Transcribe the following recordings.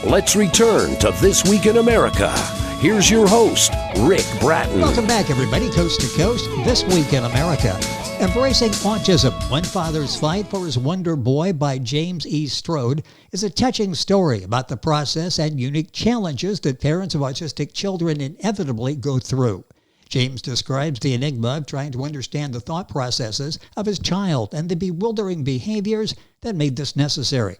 Let's return to This Week in America. Here's your host, Rick Bratton. Welcome back, everybody, coast to coast. This Week in America. Embracing Autism, One Father's Fight for His Wonder Boy by James E. Strode is a touching story about the process and unique challenges that parents of autistic children inevitably go through. James describes the enigma of trying to understand the thought processes of his child and the bewildering behaviors that made this necessary.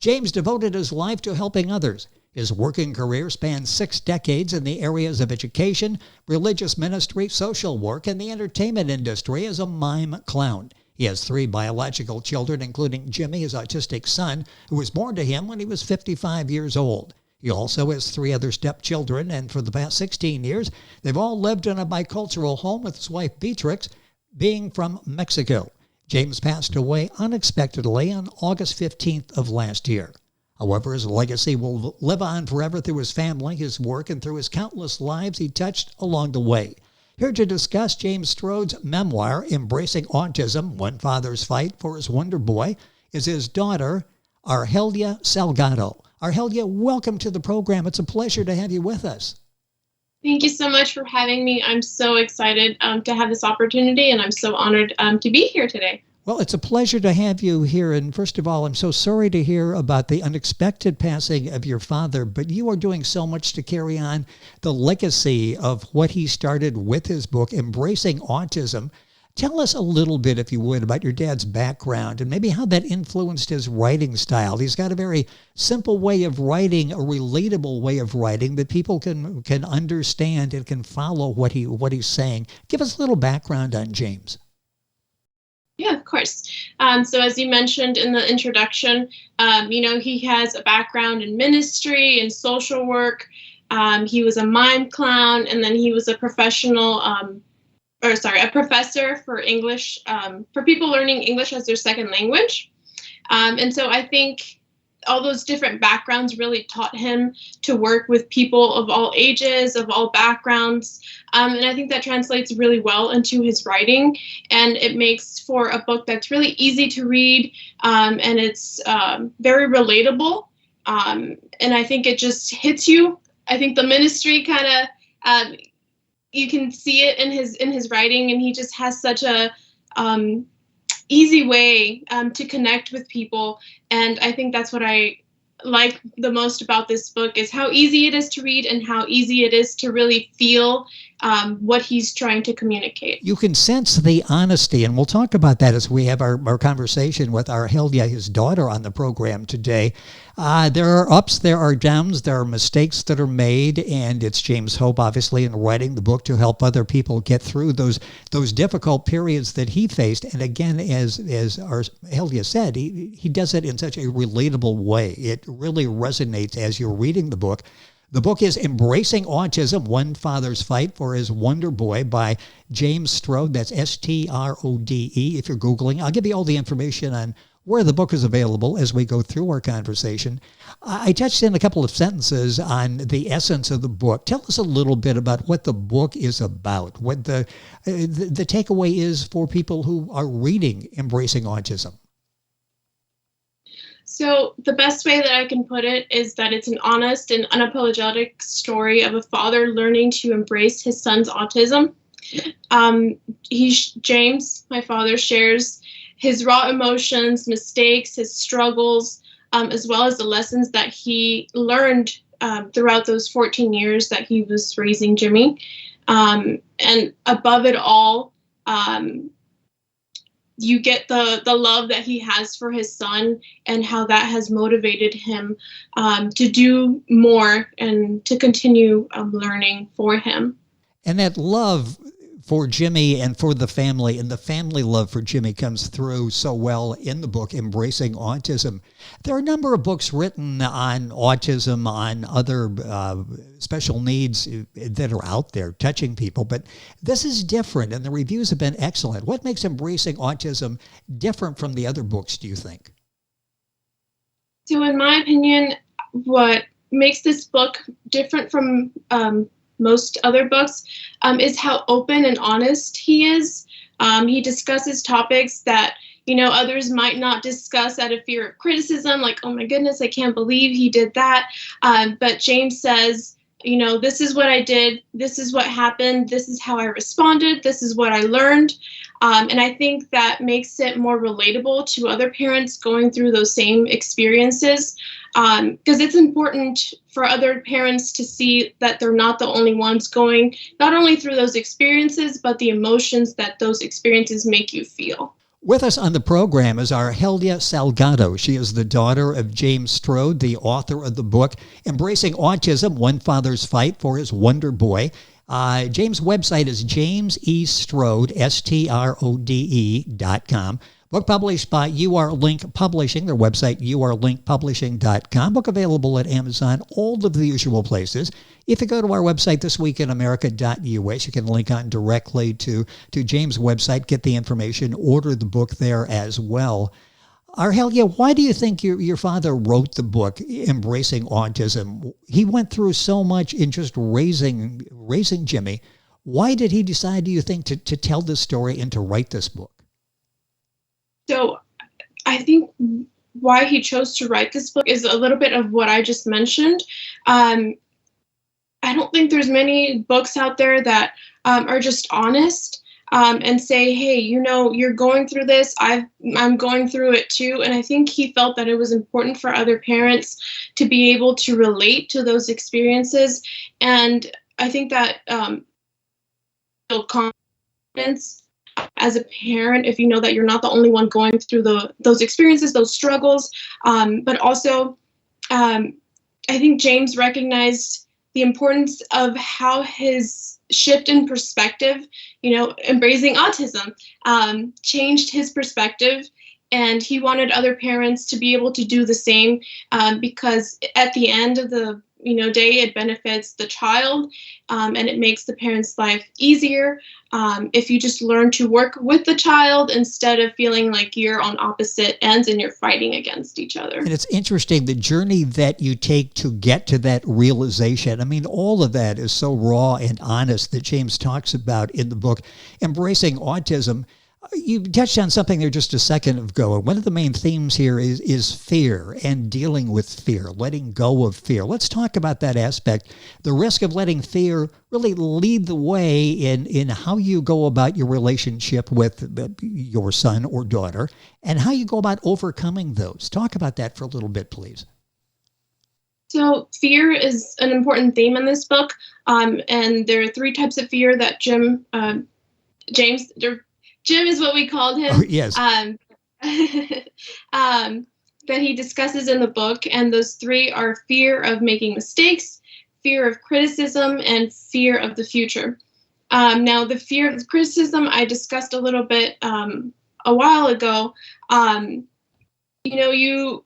James devoted his life to helping others. His working career spans 6 decades in the areas of education, religious ministry, social work, and the entertainment industry as a mime clown. He has 3 biological children, including Jimmy, his autistic son, who was born to him when he was 55 years old. He also has 3 other stepchildren, and for the past 16 years, they've all lived in a bicultural home with his wife Beatrix, being from Mexico. James passed away unexpectedly on August 15th of last year. However, his legacy will live on forever through his family, his work, and through his countless lives he touched along the way. Here to discuss James Strode's memoir, Embracing Autism, One Father's Fight for His Wonder Boy, is his daughter, Argelia Salgado. Argelia, welcome to the program. It's a pleasure to have you with us. Thank you so much for having me. I'm so excited to have this opportunity, and I'm so honored to be here today. Well, it's a pleasure to have you here. And first of all, I'm so sorry to hear about the unexpected passing of your father, but you are doing so much to carry on the legacy of what he started with his book, Embracing Autism. Tell us a little bit, if you would, about your dad's background and maybe how that influenced his writing style. He's got a very simple way of writing, a relatable way of writing that people can understand and can follow what he's saying. Give us a little background on James. Yeah, of course. So as you mentioned in the introduction, he has a background in ministry and social work. He was a mime clown, and then he was a professional, a professor for English, for people learning English as their second language. And so I think all those different backgrounds really taught him to work with people of all ages, of all backgrounds. And I think that translates really well into his writing. And it makes for a book that's really easy to read, and it's very relatable. And I think it just hits you. I think the ministry kind of, you can see it in his writing, and he just has such a easy way to connect with people. And I think that's what I like the most about this book, is how easy it is to read and how easy it is to really feel what he's trying to communicate. You can sense the honesty, and we'll talk about that as we have our conversation with Argelia, his daughter, on the program today. There are ups, there are downs, there are mistakes that are made, and it's James' hope, obviously, in writing the book to help other people get through those difficult periods that he faced. And again, as Argelia said, he does it in such a relatable way. It really resonates as you're reading the book. The book is Embracing Autism, One Father's Fight for His Wonder Boy by James Strode. That's Strode, if you're Googling. I'll give you all the information on where the book is available as we go through our conversation. I touched in a couple of sentences on the essence of the book. Tell us a little bit about what the book is about, what the takeaway is for people who are reading Embracing Autism. So the best way that I can put it is that it's an honest and unapologetic story of a father learning to embrace his son's autism. James, my father, shares his raw emotions, mistakes, his struggles, as well as the lessons that he learned throughout those 14 years that he was raising Jimmy. And above it all, you get the love that he has for his son and how that has motivated him to do more and to continue learning for him. And that love for Jimmy and for the family, and the family love for Jimmy comes through so well in the book, Embracing Autism. There are a number of books written on autism, on other special needs that are out there touching people, but this is different, and the reviews have been excellent. What makes Embracing Autism different from the other books, do you think? So in my opinion, what makes this book different from most other books is how open and honest he is. He discusses topics that Others might not discuss out of fear of criticism, like, oh my goodness, I can't believe he did that. But James says, this is what I did, this is what happened, this is how I responded, this is what I learned. And I think that makes it more relatable to other parents going through those same experiences, because it's important for other parents to see that they're not the only ones going not only through those experiences, but the emotions that those experiences make you feel. With us on the program is Argelia Salgado. She is the daughter of James Strode, the author of the book, Embracing Autism, One Father's Fight for His Wonder Boy. James' website is jamesestrode, STRODE.com. Book published by UR-Link Publishing, their website, urlinkpublishing.com. Book available at Amazon, all of the usual places. If you go to our website, thisweekinamerica.us, you can link on directly to James' website, get the information, order the book there as well. Argelia, why do you think your father wrote the book, Embracing Autism? He went through so much in just raising Jimmy. Why did he decide, do you think, to tell this story and to write this book? So I think why he chose to write this book is a little bit of what I just mentioned. I don't think there's many books out there that are just honest and say, hey, you're going through this. I'm going through it too. And I think he felt that it was important for other parents to be able to relate to those experiences. And I think that build confidence as a parent, if you know that you're not the only one going through those experiences, those struggles. But also, I think James recognized the importance of how his shift in perspective, embracing autism, changed his perspective. And he wanted other parents to be able to do the same, because at the end of the day, it benefits the child, and it makes the parent's life easier if you just learn to work with the child instead of feeling like you're on opposite ends and you're fighting against each other. And it's interesting, the journey that you take to get to that realization. I mean, all of that is so raw and honest that James talks about in the book, Embracing Autism. You touched on something there just a second ago. One of the main themes here is fear and dealing with fear, letting go of fear. Let's talk about that aspect, the risk of letting fear really lead the way in how you go about your relationship with your son or daughter and how you go about overcoming those. Talk about that for a little bit, please. So fear is an important theme in this book, and there are three types of fear that Jim is what we called him. Oh, yes. That he discusses in the book. And those three are fear of making mistakes, fear of criticism, and fear of the future. Now, the fear of criticism I discussed a little bit a while ago. You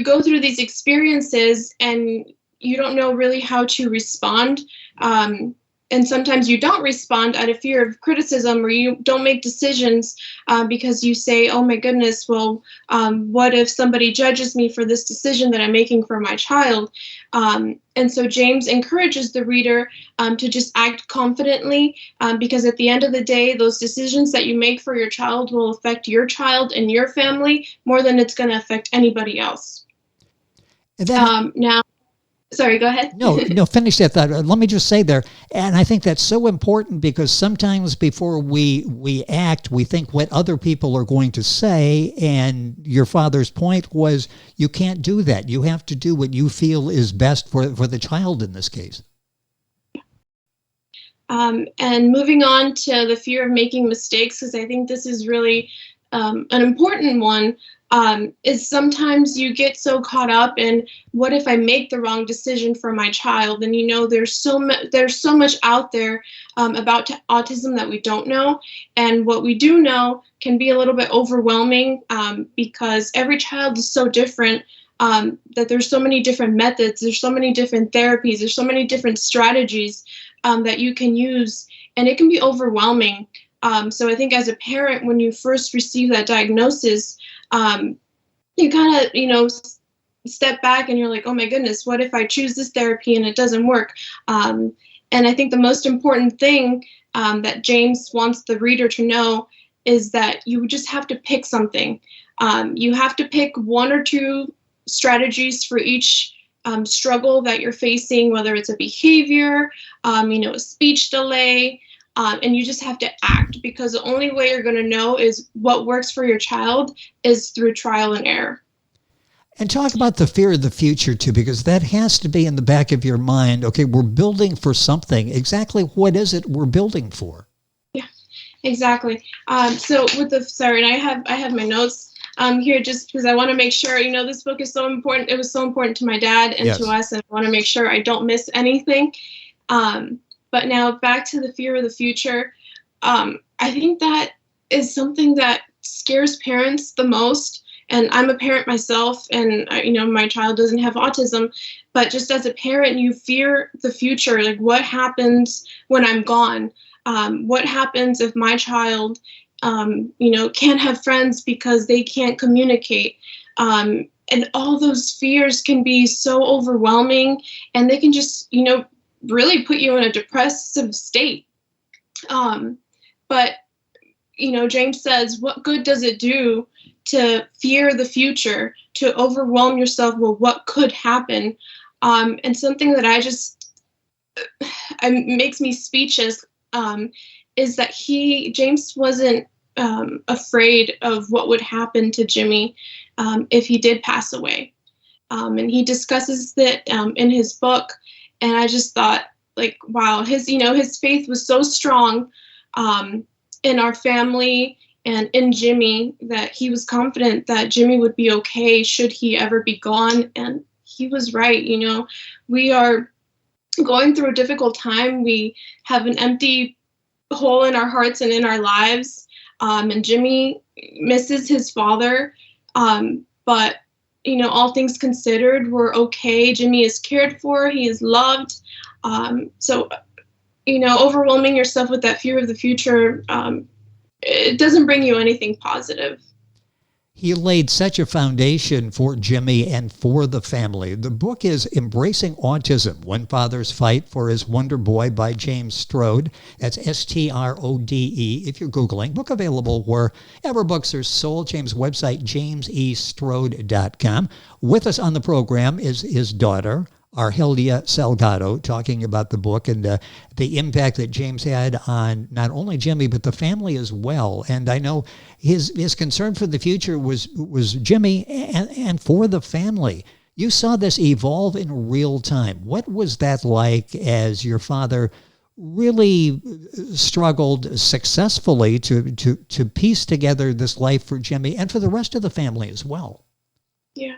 go through these experiences and you don't know really how to respond. And sometimes you don't respond out of fear of criticism, or you don't make decisions because you say, oh my goodness, well, what if somebody judges me for this decision that I'm making for my child? And so James encourages the reader to just act confidently, because at the end of the day, those decisions that you make for your child will affect your child and your family more than it's going to affect anybody else. And then, now, sorry, go ahead. No, finish that thought. Let me just say there, and I think that's so important because sometimes before we act, we think what other people are going to say, and your father's point was you can't do that. You have to do what you feel is best for the child in this case. And moving on to the fear of making mistakes, because I think this is really an important one. Is sometimes you get so caught up in what if I make the wrong decision for my child, and there's so much out there about autism that we don't know, and what we do know can be a little bit overwhelming because every child is so different, that there's so many different methods, there's so many different therapies, there's so many different strategies that you can use, and it can be overwhelming. So I think as a parent, when you first receive that diagnosis, you kind of, step back and you're like, oh my goodness, what if I choose this therapy and it doesn't work? And I think the most important thing that James wants the reader to know is that you just have to pick something. You have to pick one or two strategies for each struggle that you're facing, whether it's a behavior, a speech delay, and you just have to act, because the only way you're going to know is what works for your child is through trial and error. And talk about the fear of the future too, because that has to be in the back of your mind. Okay, we're building for something. Exactly what is it we're building for? Yeah, exactly. So with and I have my notes here just because I want to make sure, this book is so important. It was so important to my dad and to us, and I want to make sure I don't miss anything. But now back to the fear of the future. I think that is something that scares parents the most. And I'm a parent myself, and my child doesn't have autism, but just as a parent, you fear the future. Like, what happens when I'm gone? What happens if my child, can't have friends because they can't communicate? And all those fears can be so overwhelming, and they can just, really put you in a depressive state. But James says, what good does it do to fear the future, to overwhelm yourself with what could happen? And something that makes me speechless is that James wasn't afraid of what would happen to Jimmy if he did pass away. And he discusses that in his book. And I just thought, like, wow, his faith was so strong in our family and in Jimmy, that he was confident that Jimmy would be okay should he ever be gone. And he was right. We are going through a difficult time. We have an empty hole in our hearts and in our lives. And Jimmy misses his father. But, all things considered, we're okay. Jimmy is cared for. He is loved. So, overwhelming yourself with that fear of the future, it doesn't bring you anything positive. He laid such a foundation for Jimmy and for the family. The book is Embracing Autism, One Father's Fight for His Wonder Boy by James Strode. That's Strode if you're Googling. Book available wherever books are sold. James' website, jamesestrode.com. With us on the program is his daughter, Argelia Salgado, talking about the book and the impact that James had on not only Jimmy, but the family as well. And I know his concern for the future was Jimmy and for the family. You saw this evolve in real time. What was that like as your father really struggled successfully to piece together this life for Jimmy and for the rest of the family as well? Yeah.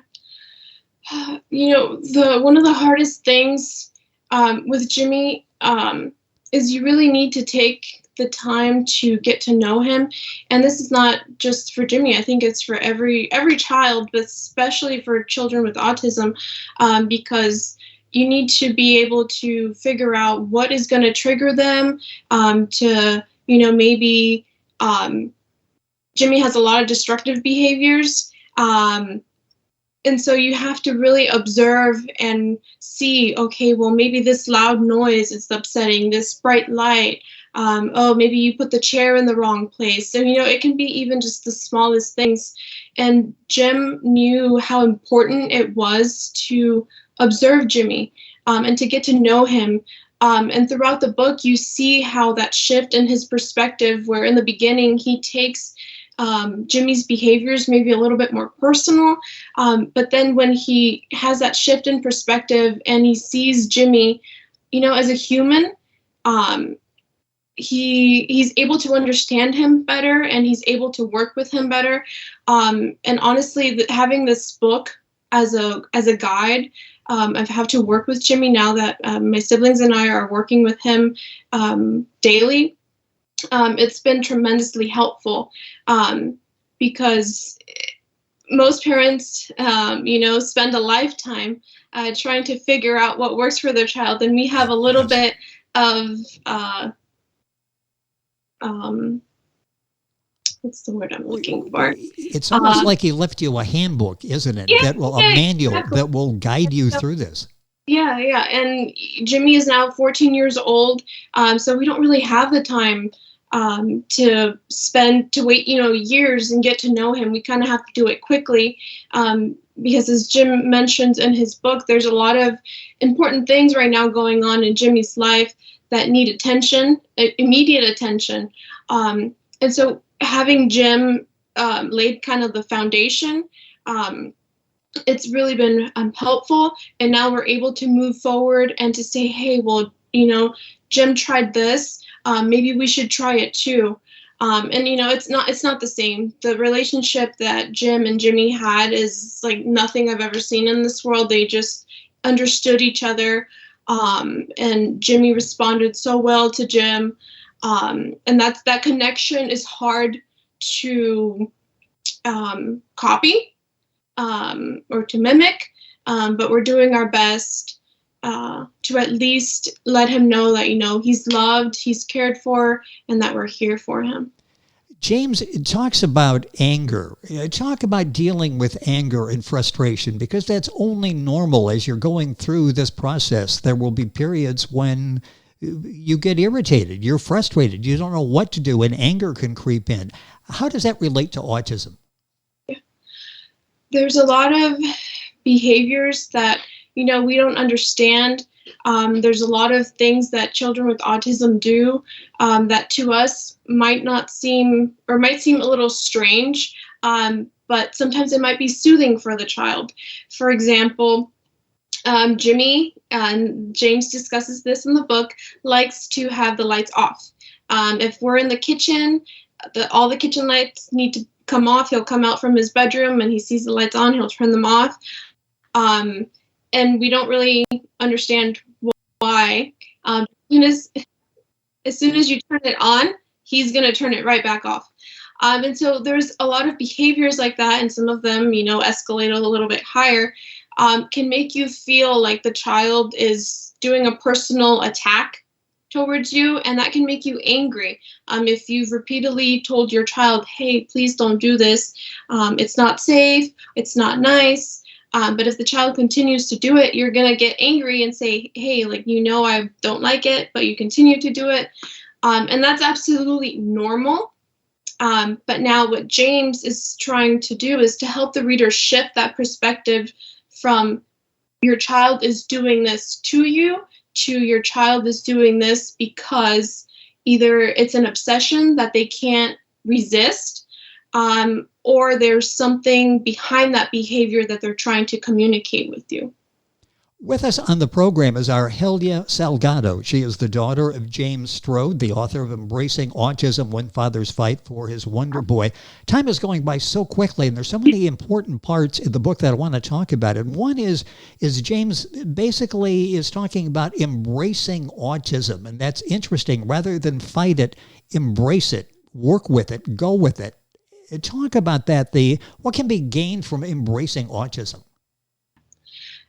One of the hardest things with Jimmy is you really need to take the time to get to know him. And this is not just for Jimmy. I think it's for every child, but especially for children with autism, because you need to be able to figure out what is going to trigger them maybe Jimmy has a lot of destructive behaviors. And so you have to really observe and see, okay, well, maybe this loud noise is upsetting, this bright light. Maybe you put the chair in the wrong place. So, it can be even just the smallest things. And Jim knew how important it was to observe Jimmy and to get to know him. And throughout the book, you see how that shift in his perspective, where in the beginning he takes Jimmy's behaviors maybe a little bit more personal, but then when he has that shift in perspective and he sees Jimmy, as a human, he's able to understand him better and he's able to work with him better. And honestly, having this book as a guide, I've had to work with Jimmy now that my siblings and I are working with him daily. It's been tremendously helpful because most parents, spend a lifetime trying to figure out what works for their child. And we have a little bit of, what's the word I'm looking for? It's almost like he left you a handbook, isn't it? Yeah, a manual exactly. that will guide you through this. Yeah. And Jimmy is now 14 years old. So we don't really have the time to wait, years and get to know him. We kind of have to do it quickly, because as Jim mentions in his book, there's a lot of important things right now going on in Jimmy's life that need attention, immediate attention. And so having Jim laid kind of the foundation, it's really been helpful. And now we're able to move forward and to say, hey, well, Jim tried this. Maybe we should try it too. And it's not the same. The relationship that Jim and Jimmy had is like nothing I've ever seen in this world. They just understood each other. And Jimmy responded so well to Jim. And that connection is hard to copy or to mimic, but we're doing our best to at least let him know that, he's loved, he's cared for, and that we're here for him. James talks about anger. Talk about dealing with anger and frustration, because that's only normal as you're going through this process. There will be periods when you get irritated, you're frustrated, you don't know what to do, and anger can creep in. How does that relate to autism? There's a lot of behaviors that, we don't understand. There's a lot of things that children with autism do that to us might seem a little strange, but sometimes it might be soothing for the child. For example, Jimmy, and James discusses this in the book, likes to have the lights off. If we're in the kitchen, all the kitchen lights need to come off. He'll come out from his bedroom and he sees the lights on, he'll turn them off. And we don't really understand why. As soon as you turn it on, he's going to turn it right back off. And so there's a lot of behaviors like that, and some of them, escalate a little bit higher, can make you feel like the child is doing a personal attack towards you, and that can make you angry. If you've repeatedly told your child, hey, please don't do this, it's not safe, it's not nice, but if the child continues to do it, you're going to get angry and say, hey, I don't like it, but you continue to do it. And that's absolutely normal. But now what James is trying to do is to help the reader shift that perspective from your child is doing this to you to your child is doing this because either it's an obsession that they can't resist, or there's something behind that behavior that they're trying to communicate with you. With us on the program is Argelia Salgado. She is the daughter of James Strode, the author of Embracing Autism, When Fathers Fight for His Wonder Boy. Time is going by so quickly, and there's so many important parts in the book that I want to talk about. And one is James basically is talking about embracing autism, and that's interesting. Rather than fight it, embrace it, work with it, go with it. Talk about that, what can be gained from embracing autism.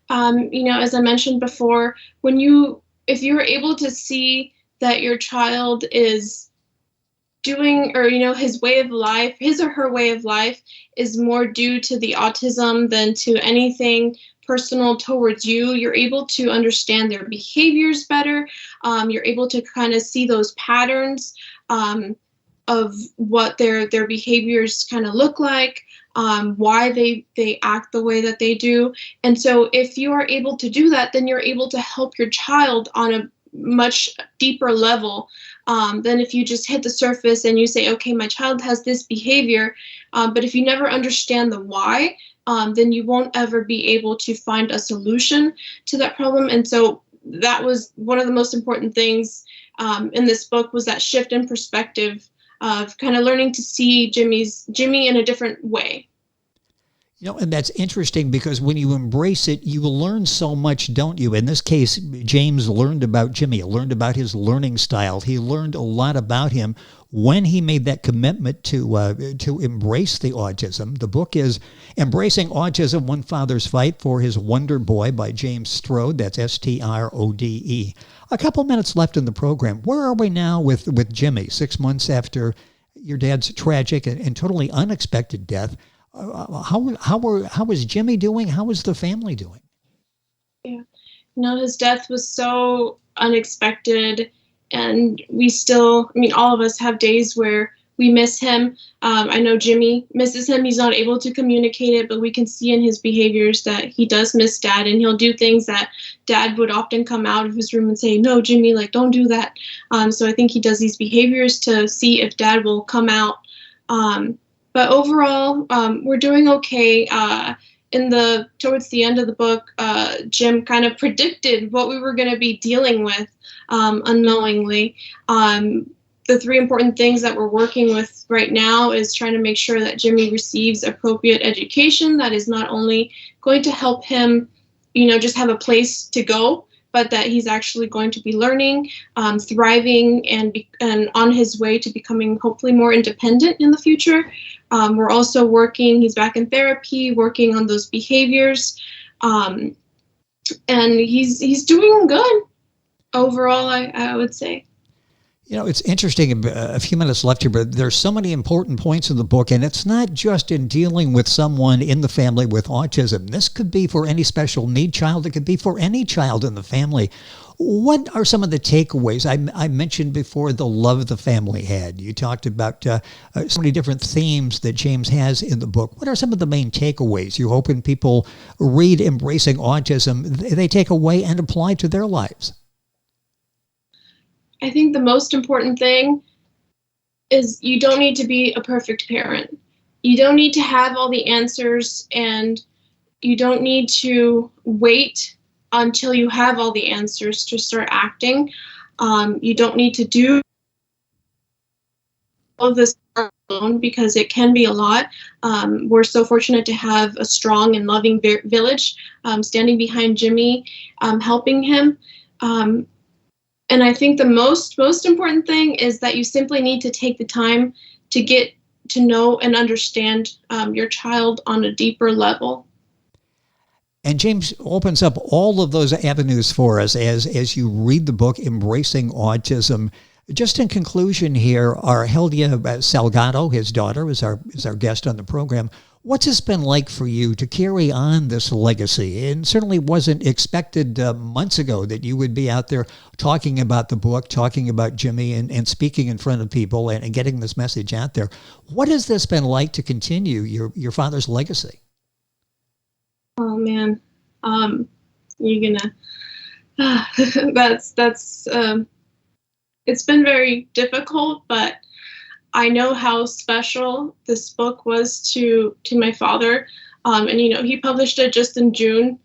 As I mentioned before, if you're able to see that your child is doing, or, his way of life, his or her way of life is more due to the autism than to anything personal towards you, you're able to understand their behaviors better. You're able to kind of see those patterns of what their behaviors kind of look like. Why they act the way that they do. And so if you are able to do that, then you're able to help your child on a much deeper level than if you just hit the surface and you say, okay, my child has this behavior. But if you never understand the why, then you won't ever be able to find a solution to that problem. And so that was one of the most important things in this book, was that shift in perspective of kind of learning to see Jimmy in a different way. And that's interesting because when you embrace it, you learn so much, don't you? In this case, James learned about Jimmy, learned about his learning style. He learned a lot about him when he made that commitment to embrace the autism. The book is Embracing Autism, One Father's Fight for His Wonder Boy by James Strode. That's Strode. A couple minutes left in the program. Where are we now with Jimmy, 6 months after your dad's tragic and totally unexpected death? How is Jimmy doing? How is the family doing? Yeah, his death was so unexpected And we still, I mean, all of us have days where we miss him. I know Jimmy misses him. He's not able to communicate it, but we can see in his behaviors that he does miss Dad, and he'll do things that Dad would often come out of his room and say, "No, Jimmy, like, don't do that." So I think he does these behaviors to see if Dad will come out. But overall, we're doing okay. Towards the end of the book, Jim kind of predicted what we were going to be dealing with unknowingly. The three important things that we're working with right now is trying to make sure that Jimmy receives appropriate education that is not only going to help him, just have a place to go, but that he's actually going to be learning, thriving, and on his way to becoming hopefully more independent in the future. We're also he's back in therapy, working on those behaviors, and he's doing good overall, I would say. It's interesting, a few minutes left here, but there's so many important points in the book, and it's not just in dealing with someone in the family with autism. This could be for any special need child. It could be for any child in the family. What are some of the takeaways? I mentioned before the love the family had. You talked about so many different themes that James has in the book. What are some of the main takeaways you hope when people read Embracing Autism, they take away and apply to their lives? I think the most important thing is you don't need to be a perfect parent. You don't need to have all the answers, and you don't need to wait until you have all the answers to start acting. You don't need to do all of this alone, because it can be a lot. We're so fortunate to have a strong and loving village standing behind Jimmy, helping him. And I think the most important thing is that you simply need to take the time to get to know and understand your child on a deeper level. And James opens up all of those avenues for us as you read the book, Embracing Autism. Just in conclusion here, Argelia Salgado, his daughter, is our guest on the program. What's this been like for you to carry on this legacy? It certainly wasn't expected months ago that you would be out there talking about the book, talking about Jimmy, and speaking in front of people and getting this message out there. What has this been like to continue your father's legacy? Oh man, you're gonna. That's. It's been very difficult, but I know how special this book was to my father. And he published it just in June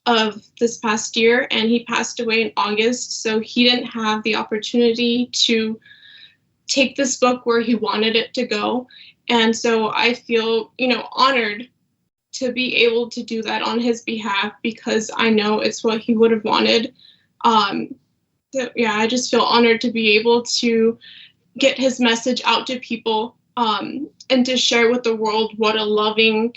of this past year, and he passed away in August. So he didn't have the opportunity to take this book where he wanted it to go. And so I feel, honored to be able to do that on his behalf, because I know it's what he would have wanted. I just feel honored to be able to get his message out to people, and to share with the world what a loving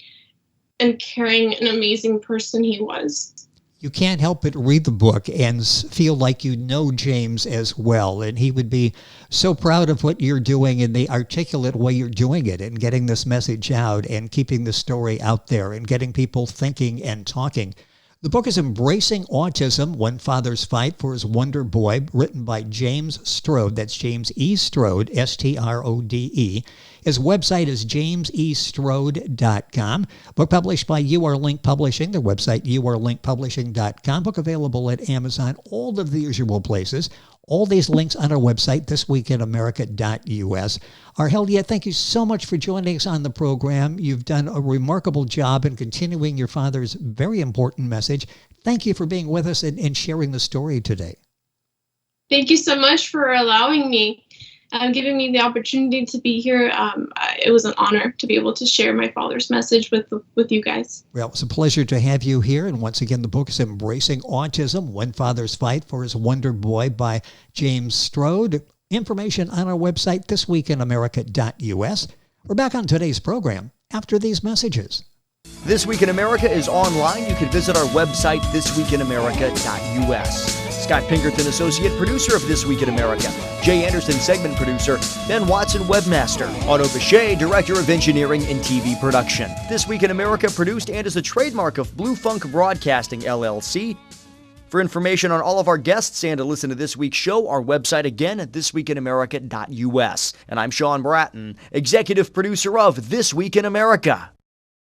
and caring and amazing person he was. You can't help but read the book and feel like you know James as well. And he would be so proud of what you're doing and the articulate way you're doing it and getting this message out and keeping the story out there and getting people thinking and talking. The book is Embracing Autism, One Father's Fight for His Wonder Boy, written by James Strode. That's James E. Strode, S-T-R-O-D-E. His website is jamesestrode.com. Book published by UR Link Publishing, their website, urlinkpublishing.com. Book available at Amazon, all of the usual places. All these links on our website, thisweekinamerica.us. Argelia, thank you so much for joining us on the program. You've done a remarkable job in continuing your father's very important message. Thank you for being with us and sharing the story today. Thank you so much for allowing me, giving me the opportunity to be here. It was an honor to be able to share my father's message with you guys. Well, it's a pleasure to have you here. And once again, the book is Embracing Autism, One Father's Fight for His Wonder Boy by James Strode. Information on our website, thisweekinamerica.us. We're back on today's program after these messages. This Week in America is online. You can visit our website, thisweekinamerica.us. Scott Pinkerton, Associate Producer of This Week in America. Jay Anderson, Segment Producer. Ben Watson, Webmaster. Otto Bechet, Director of Engineering and TV Production. This Week in America produced and is a trademark of Blue Funk Broadcasting, LLC. For information on all of our guests and to listen to this week's show, our website again at thisweekinamerica.us. And I'm Sean Bratton, executive producer of This Week in America.